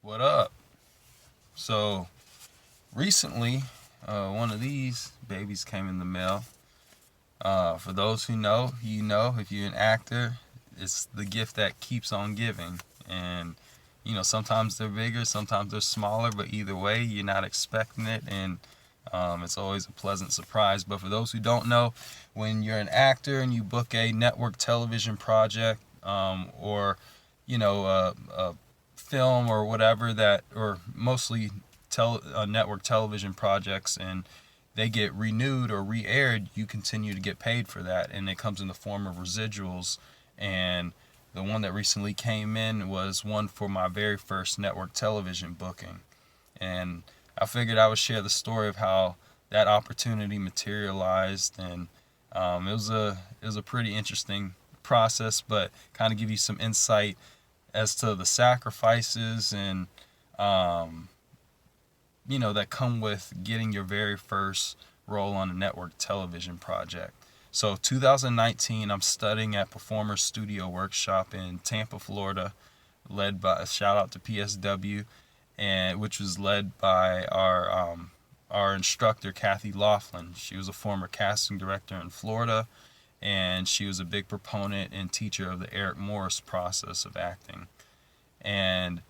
What up? So recently, one of these babies came in the mail. For those who know, you know, if you're an actor, it's the gift that keeps on giving. And sometimes they're bigger, sometimes they're smaller, but either way, you're not expecting it, and it's always a pleasant surprise. But for those who don't know, when you're an actor and you book a network television project, or a film or whatever that, or mostly network television projects, and they get renewed or re-aired, you continue to get paid for that, and it comes in the form of residuals. And the one that recently came in was one for my very first network television booking, and I figured I would share the story of how that opportunity materialized. And it was a pretty interesting process, but kind of give you some insight as to the sacrifices and um, that come with getting your very first role on a network television project. So 2019, I'm studying at Performers Studio Workshop in Tampa, Florida, led by a shout out to PSW, and which was led by our instructor Kathy Laughlin. She was a former casting director in Florida, and she was a big proponent and teacher of the Eric Morris process of acting. And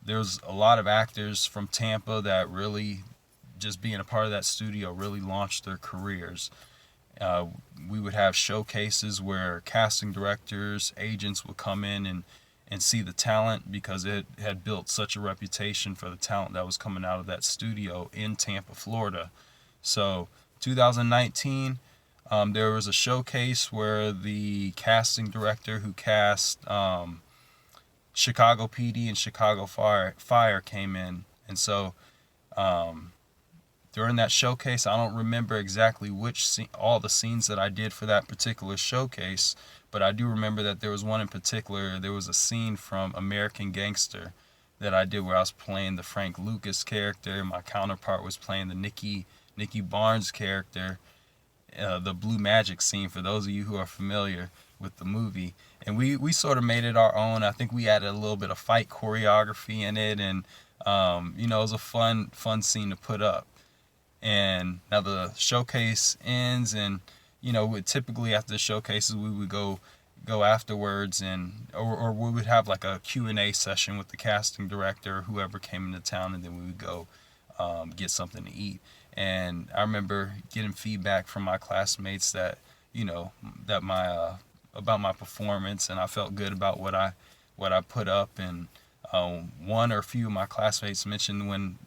there's a lot of actors from Tampa that really, just being a part of that studio, really launched their careers. Uh, we would have showcases where casting directors, agents would come in and see the talent, because it had built such a reputation for the talent that was coming out of that studio in Tampa, Florida. So 2019, there was a showcase where the casting director who cast Chicago PD and Chicago Fire came in. And so um, during that showcase, I don't remember exactly all the scenes that I did for that particular showcase, but I do remember that there was one in particular. There was a scene from American Gangster that I did where I was playing the Frank Lucas character. My counterpart was playing the Nikki Barnes character, the Blue Magic scene, for those of you who are familiar with the movie. And we sort of made it our own. I think we added a little bit of fight choreography in it, and it was a fun scene to put up. And now the showcase ends, and typically after the showcases we would go afterwards, and or we would have like a Q&A session with the casting director or whoever came into town, and then we would go get something to eat. And I remember getting feedback from my classmates that that my about my performance, and I felt good about what I put up. And one or a few of my classmates mentioned when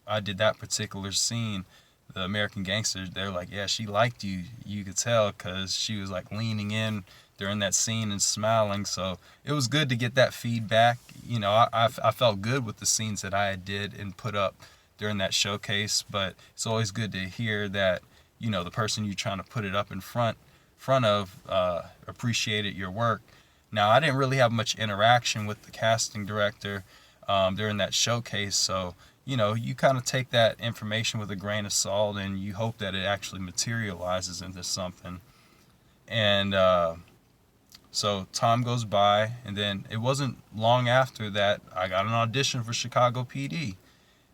I did that particular scene, the American Gangster, they're like, yeah, she liked you. You could tell, because she was like leaning in during that scene and smiling. So it was good to get that feedback. I felt good with the scenes that I did and put up during that showcase, but it's always good to hear that the person you're trying to put it up in front of appreciated your work. Now, I didn't really have much interaction with the casting director during that showcase, so you kind of take that information with a grain of salt, and you hope that it actually materializes into something. And so time goes by, and then it wasn't long after that I got an audition for Chicago PD.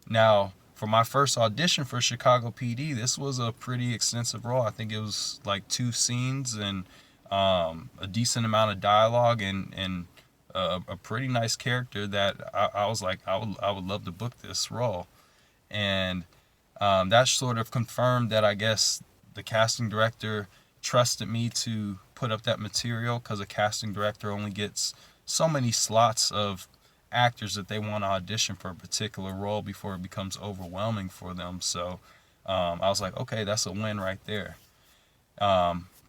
Now, for my first audition for Chicago PD, this was a pretty extensive role. I think it was like 2 scenes and a decent amount of dialogue, and a pretty nice character that I was like, I would love to book this role. And that sort of confirmed that, I guess, the casting director trusted me to put up that material, because a casting director only gets so many slots of actors that they want to audition for a particular role before it becomes overwhelming for them. So I was like, okay, that's a win right there.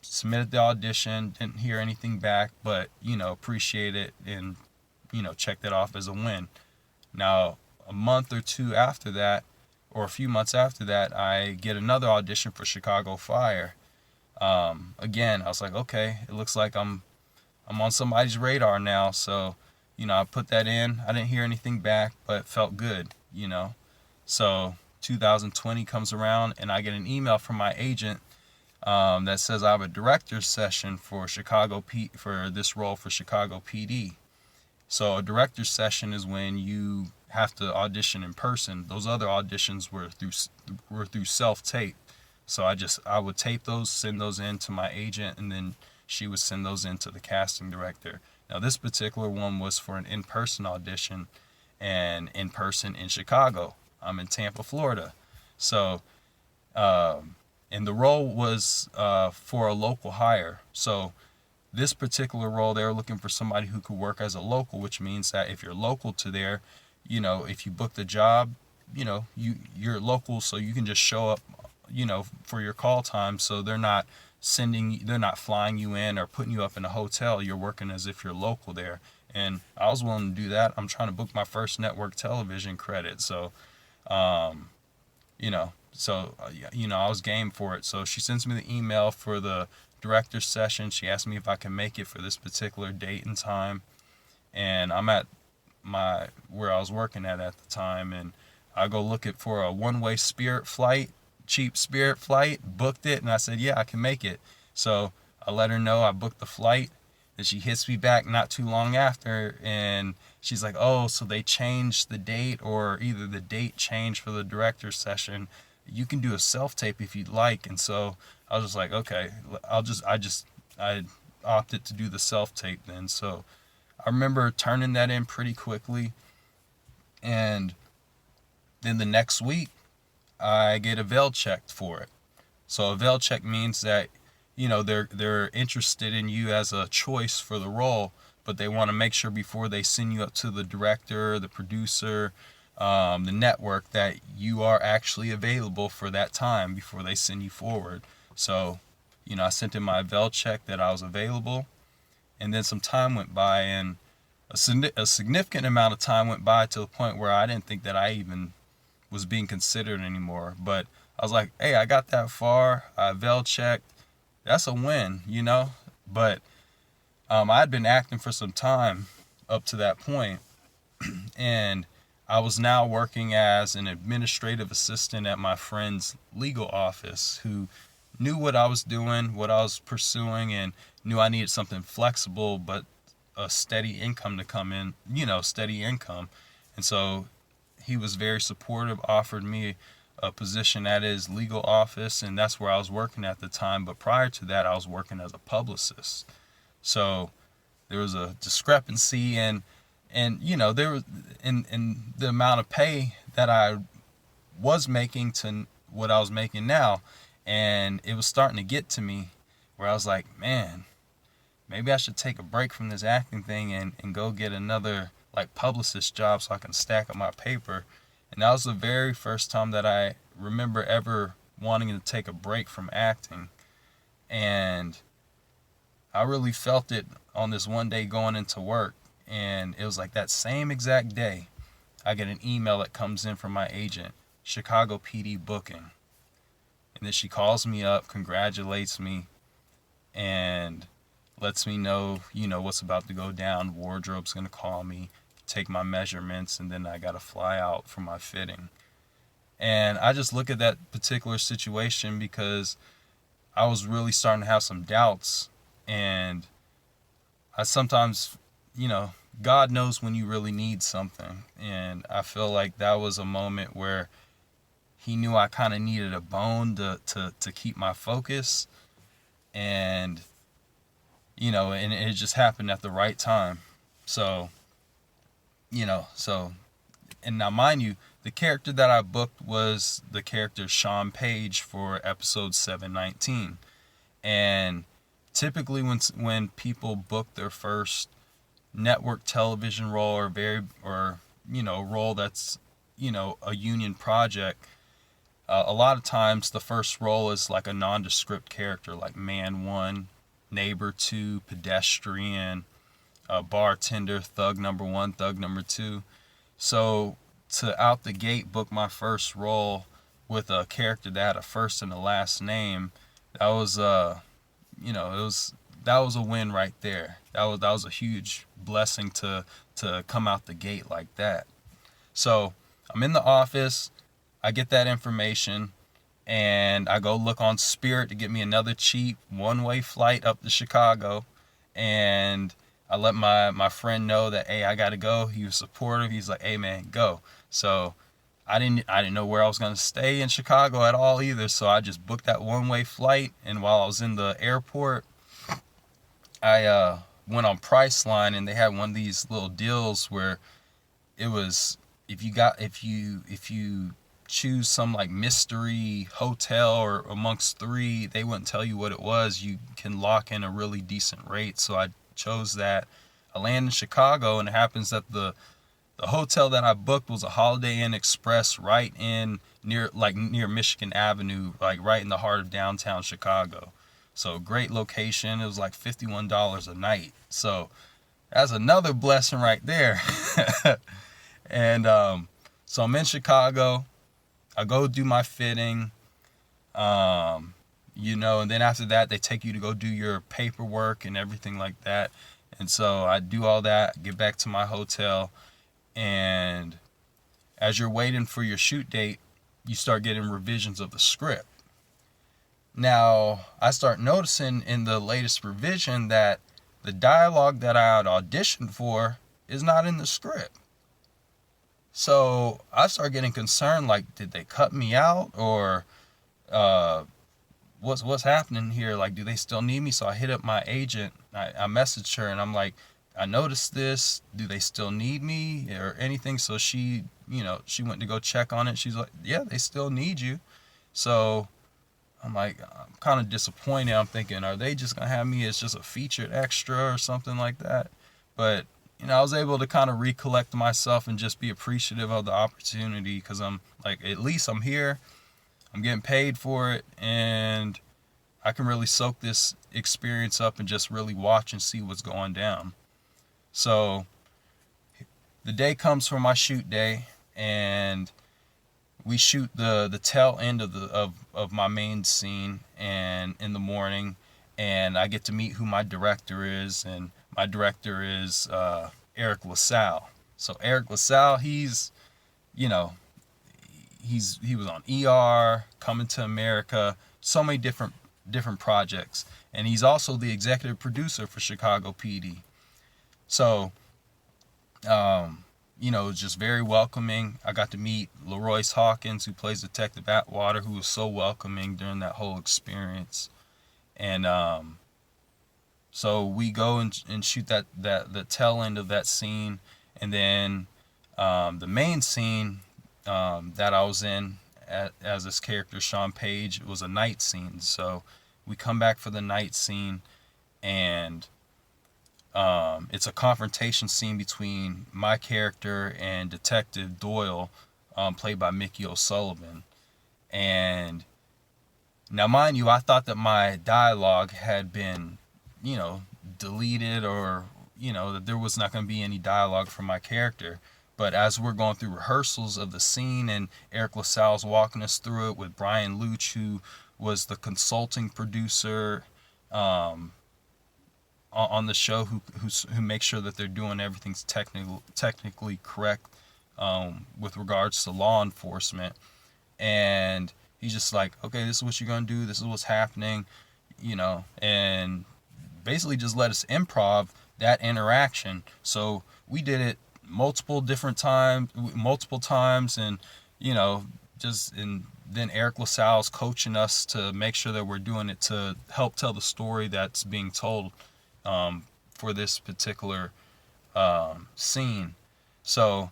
Submitted the audition, didn't hear anything back, but appreciate it, and checked it off as a win. Now, a month or two after that, or a few months after that, I get another audition for Chicago Fire. Again, I was like, okay, it looks like I'm on somebody's radar now. So I put that in. I didn't hear anything back, but it felt good. So 2020 comes around, and I get an email from my agent that says I have a director's session for for this role for Chicago PD. So a director's session is when you have to audition in person. Those other auditions were through self-tape. So I would tape those, send those in to my agent, and then she would send those in to the casting director. Now this particular one was for an in-person audition, and in person in Chicago. I'm in Tampa, Florida. So and the role was for a local hire. So this particular role, they were looking for somebody who could work as a local, which means that if you're local to there, if you book the job, you're local, so you can just show up, for your call time. So they're not flying you in or putting you up in a hotel. You're working as if you're local there. And I was willing to do that. I'm trying to book my first network television credit. So, I was game for it. So she sends me the email for the director's session. She asked me if I can make it for this particular date and time. And I'm at where I was working at the time, and I go looking for a one-way Spirit flight, cheap Spirit flight, booked it, and I said, yeah, I can make it. So I let her know I booked the flight, and she hits me back not too long after, and she's like, oh, so they changed the date, or either the date changed for the director's session. You can do a self-tape if you'd like. And so I was just like, okay, I opted to do the self-tape then. So I remember turning that in pretty quickly, and then the next week I get a veil checked for it. So a veil check means that they're interested in you as a choice for the role, but they want to make sure before they send you up to the director, the producer, the network, that you are actually available for that time before they send you forward. So I sent in my veil check that I was available, and then some time went by, and a significant amount of time went by to the point where I didn't think that I even was being considered anymore. But I was like, hey, I got that far. I veil checked. That's a win, But I had been acting for some time up to that point, and I was now working as an administrative assistant at my friend's legal office, who knew what I was doing, what I was pursuing, and knew I needed something flexible but a steady income to come in, steady income. And so he was very supportive, offered me a position at his legal office, and that's where I was working at the time. But prior to that, I was working as a publicist. So there was a discrepancy, and there was in the amount of pay that I was making to what I was making now. And it was starting to get to me where I was like, man, maybe I should take a break from this acting thing and go get another publicist job so I can stack up my paper. And that was the very first time that I remember ever wanting to take a break from acting. And I really felt it on this one day going into work. And it was like that same exact day, I get an email that comes in from my agent, Chicago P.D. booking. And then she calls me up, congratulates me, and lets me know, what's about to go down. Wardrobe's going to call me, take my measurements, and then I got to fly out for my fitting. And I just look at that particular situation because I was really starting to have some doubts. And I sometimes, God knows when you really need something. And I feel like that was a moment where he knew I kind of needed a bone to keep my focus. And, and it just happened at the right time. So, and now mind you, the character that I booked was the character Sean Page for episode 719. And typically when people book their first network television role or role that's, a union project, a lot of times the first role is like a nondescript character, like man 1, neighbor 2, pedestrian, bartender, thug number 1, thug number 2. So to out the gate book my first role with a character that had a first and a last name, that was that was a win right there. That was a huge blessing to come out the gate like that. So I'm in the office, I get that information, and I go look on Spirit to get me another cheap one-way flight up to Chicago. And I let my friend know that, hey, I gotta go. He was supportive. He's like, hey man, go. So I didn't know where I was gonna stay in Chicago at all either. So I just booked that one-way flight. And while I was in the airport, I went on Priceline, and they had one of these little deals where it was, if you choose some like mystery hotel or amongst three, they wouldn't tell you what it was. You can lock in a really decent rate. So I chose that. I land in Chicago, and it happens that the hotel that I booked was a Holiday Inn Express right in near Michigan Avenue, like right in the heart of downtown Chicago. So great location. It was like $51 a night. So that's another blessing right there. And so I'm in Chicago. I go do my fitting. And then after that, they take you to go do your paperwork and everything like that. And so I do all that, get back to my hotel, and as you're waiting for your shoot date, you start getting revisions of the script. Now, I start noticing in the latest revision that the dialogue that I had auditioned for is not in the script. So I start getting concerned, like, did they cut me out, or what's happening here? Like, do they still need me? So I hit up my agent. I messaged her, and I'm like, I noticed this. Do they still need me or anything? So she went to go check on it. She's like, yeah, they still need you. So I'm like, I'm kind of disappointed. I'm thinking, are they just going to have me as just a featured extra or something like that? But, I was able to kind of recollect myself and just be appreciative of the opportunity, because I'm like, at least I'm here. I'm getting paid for it, and I can really soak this experience up and just really watch and see what's going down. So the day comes for my shoot day, and we shoot the tail end of my main scene, and in the morning, and I get to meet who my director is, and my director is Eric LaSalle. So Eric LaSalle, he was on ER, Coming to America, so many different projects, and he's also the executive producer for Chicago PD. So it's just very welcoming. I got to meet LaRoyce Hawkins, who plays Detective Atwater, who was so welcoming during that whole experience. And so we go and shoot the tail end of that scene, and then the main scene that I was in as this character, Sean Page, was a night scene. So we come back for the night scene, and it's a confrontation scene between my character and Detective Doyle, played by Mickey O'Sullivan. And now, mind you, I thought that my dialogue had been, deleted, or, that there was not going to be any dialogue for my character. But as we're going through rehearsals of the scene, and Eric LaSalle's walking us through it with Brian Luch, who was the consulting producer on the show, who makes sure that they're doing everything's technically correct with regards to law enforcement. And he's just like, okay, this is what you're going to do. This is what's happening, and basically just let us improv that interaction. So we did it multiple times, and and then Eric LaSalle's coaching us to make sure that we're doing it to help tell the story that's being told for this particular scene. So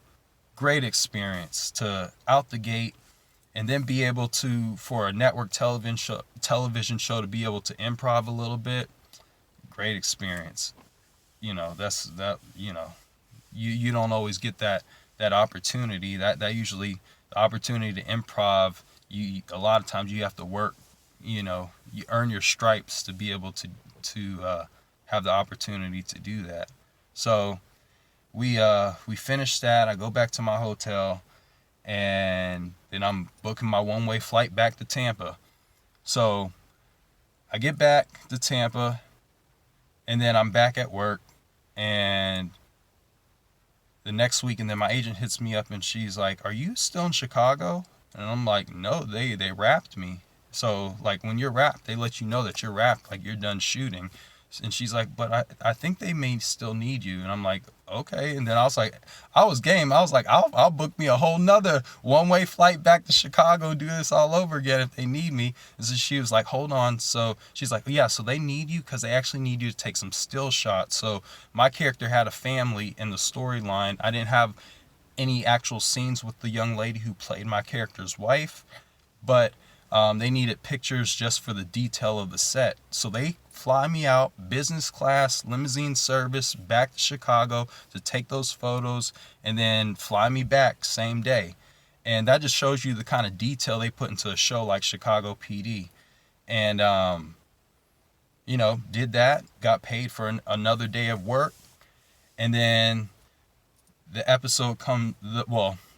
great experience to out the gate, and then be able to, for a network television show, to be able to improv a little bit. Great experience. That's that. You don't always get that opportunity. That usually, the opportunity to improv, a lot of times you have to work. You earn your stripes to be able to have the opportunity to do that. So we finished that. I go back to my hotel, and then I'm booking my one-way flight back to Tampa. So I get back to Tampa, and then I'm back at work, and the next week, and then my agent hits me up, and she's like, are you still in Chicago? And I'm like, no, they wrapped me. So like, when you're wrapped, they let you know that you're wrapped, like you're done shooting. And she's like, but I think they may still need you. And I'm like, okay. And then I was like, I was game. I was like, I'll book me a whole nother one-way flight back to Chicago and do this all over again if they need me. And so she was like, hold on. So she's like, yeah, so they need you because they actually need you to take some still shots. So my character had a family in the storyline. I didn't have any actual scenes with the young lady who played my character's wife, but they needed pictures just for the detail of the set. So they fly me out, business class, limousine service, back to Chicago to take those photos and then fly me back same day. And that just shows you the kind of detail they put into a show like Chicago PD. And, did that, got paid for another day of work. And then the episode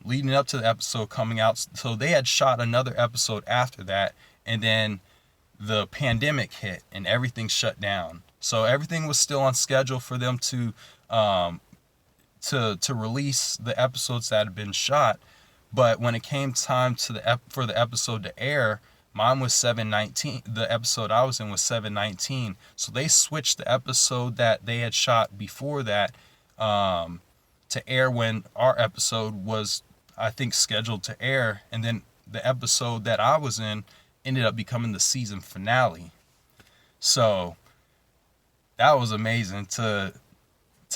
leading up to the episode coming out, so they had shot another episode after that, and then the pandemic hit and everything shut down. So everything was still on schedule for them to release the episodes that had been shot, but when it came time to for the episode to air, mine was 7/19. The episode I was in was 7/19. So they switched the episode that they had shot before that to air when our episode was, I think, scheduled to air. And then the episode that I was in ended up becoming the season finale. So that was amazing to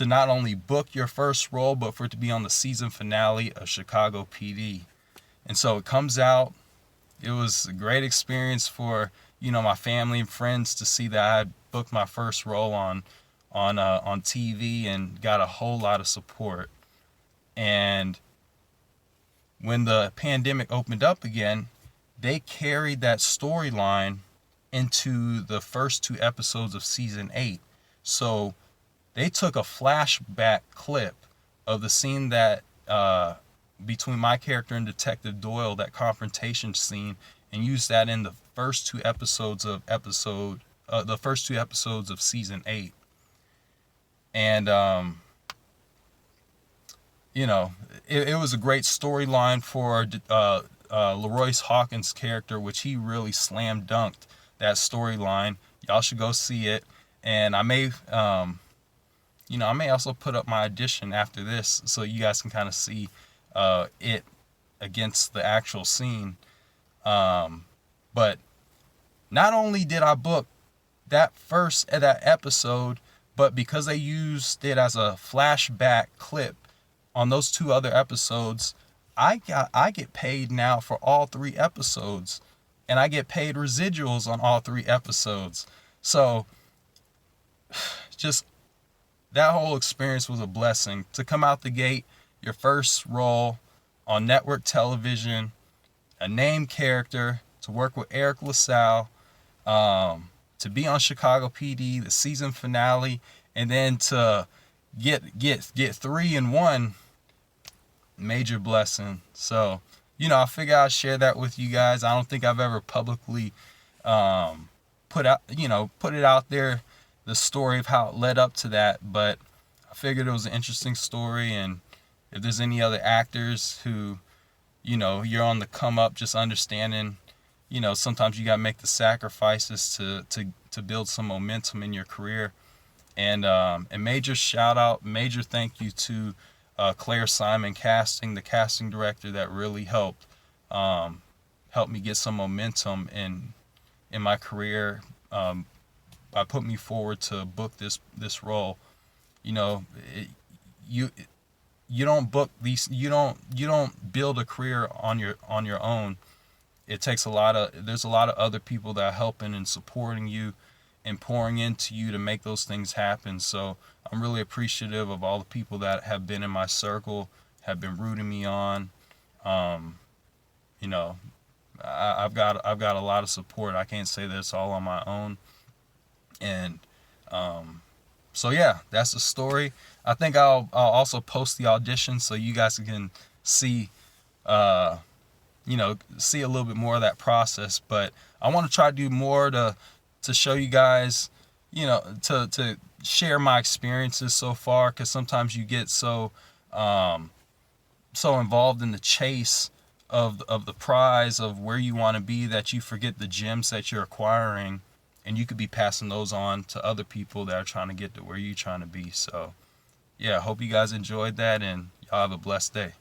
not only book your first role, but for it to be on the season finale of Chicago PD. And so it comes out. It was a great experience for, my family and friends to see that I had booked my first role on TV and got a whole lot of support. And when the pandemic opened up again, they carried that storyline into the first 2 episodes of season 8. So they took a flashback clip of the scene that between my character and Detective Doyle, that confrontation scene, and used that in the first 2 episodes of season 8. And it was a great storyline for Leroyce Hawkins' character, which he really slam dunked that storyline. Y'all should go see it. And I may also put up my audition after this so you guys can kind of see it against the actual scene. But not only did I book that episode, but because they used it as a flashback clip on those 2 other episodes, I get paid now for all 3 episodes, and I get paid residuals on all 3 episodes. So just that whole experience was a blessing. To come out the gate, your first role on network television, a named character, to work with Eric LaSalle, to be on Chicago PD, the season finale, and then to get 3 in 1, major blessing. So, I figure I'd share that with you guys. I don't think I've ever publicly put it out there, the story of how it led up to that, but I figured it was an interesting story. And if there's any other actors who, you're on the come up, just understanding, sometimes you got to make the sacrifices to build some momentum in your career. And major shout out, major thank you to Claire Simon Casting, the casting director that really helped me get some momentum in my career by putting me forward to book this role. You don't book these, you don't build a career on your own. It takes there's a lot of other people that are helping and supporting you and pouring into you to make those things happen. So I'm really appreciative of all the people that have been in my circle, have been rooting me on. I've got a lot of support. I can't say that it's all on my own. And so yeah, that's the story. I think I'll also post the audition so you guys can see see a little bit more of that process. But I want to try to do more to show you guys, to share my experiences so far, because sometimes you get so involved in the chase of the prize of where you want to be that you forget the gems that you're acquiring and you could be passing those on to other people that are trying to get to where you're trying to be. So yeah, hope you guys enjoyed that, and y'all have a blessed day.